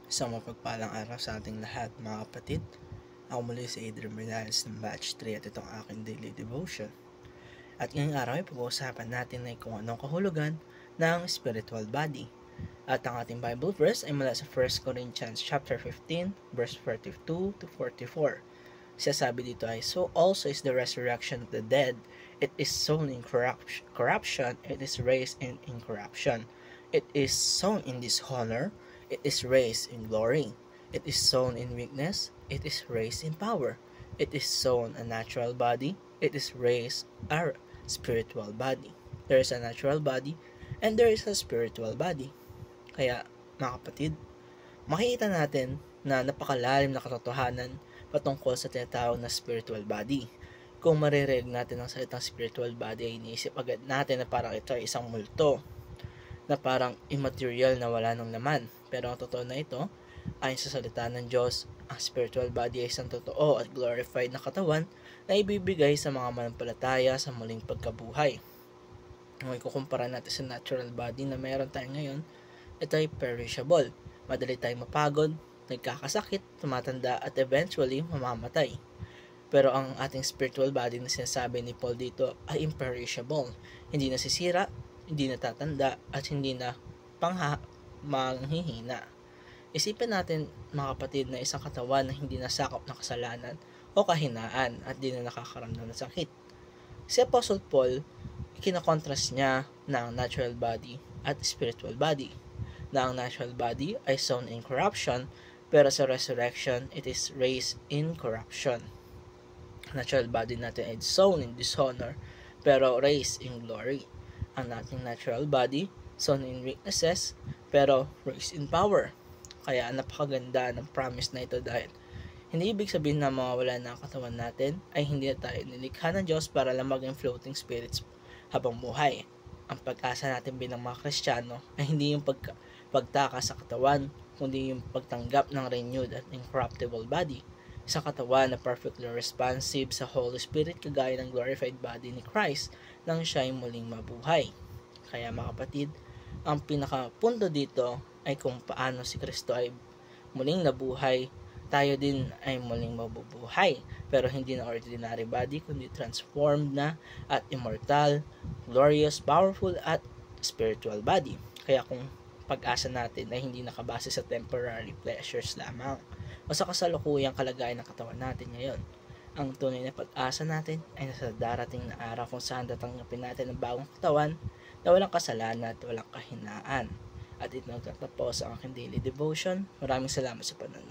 Isang mapagpalang araw sa ating lahat, mga kapatid. Ako muli si Adrian Bernales ng Batch 3 at itong aking daily devotion. At ngayong araw ay pag-uusapan natin ay kung anong kahulugan ng spiritual body. At ang ating Bible verse ay mula sa 1 Corinthians chapter 15, verse 42 to 44. Sasabi dito ay, "So also is the resurrection of the dead. It is sown in corruption, it is raised in incorruption. It is sown in dishonor, it is raised in glory. It is sown in weakness, it is raised in power. It is sown a natural body, it is raised a spiritual body." There is a natural body, and there is a spiritual body. Kaya, mga kapatid, makikita natin na napakalalim na katotohanan patungkol sa tinatawag na spiritual body. Kung maririnig natin ang salitang spiritual body, ay iniisip agad natin na parang ito ay isang multo, na parang immaterial na wala nang laman. Pero ang totoo na ito, ayon sa salita ng Diyos, ang spiritual body ay isang totoo at glorified na katawan na ibibigay sa mga manampalataya sa muling pagkabuhay. Kung ikukumpara natin sa natural body na mayroon tayo ngayon, ito ay perishable. Madali tayong mapagod, nagkakasakit, tumatanda at eventually mamamatay. Pero ang ating spiritual body na sinasabi ni Paul dito ay imperishable. Hindi nasisira, hindi natatanda, at hindi na manghihina. Isipin natin, mga kapatid, na isang katawan na hindi nasakop ng kasalanan o kahinaan at di na nakakaramdam ng sakit. Si Apostle Paul, kinakontrast niya na ang natural body at spiritual body. Na ang natural body ay sown in corruption, pero sa resurrection, it is raised in corruption. Natural body natin ay sown in dishonor, pero raised in glory. Ang ating natural body, sown in weaknesses, pero raised in power. Kaya napakaganda ng promise na ito dahil hindi ibig sabihin na mawawala na ang katawan natin ay hindi na tayo nilikha ng Diyos para lang maging floating spirits habang buhay. Ang pag-asa natin bilang mga Kristiyano ay hindi yung pagtaka sa katawan, kundi yung pagtanggap ng renewed at incorruptible body. Isang katawan na perfectly responsive sa Holy Spirit kagaya ng glorified body ni Christ nang siya ay muling mabuhay. Kaya mga kapatid, ang pinakapunto dito ay kung paano si Kristo ay muling nabuhay, tayo din ay muling mabubuhay. Pero hindi na ordinary body, kundi transformed na at immortal, glorious, powerful at spiritual body. Kaya kung pag-asa natin ay hindi nakabase sa temporary pleasures lamang o sa kasalukuyang kalagayan ng katawan natin ngayon. Ang tunay na pag-asa natin ay nasa darating na araw kung saan tatanggapin natin ang bagong katawan na walang kasalanan at walang kahinaan. At ito nagtatapos ang aking daily devotion. Maraming salamat sa panonood.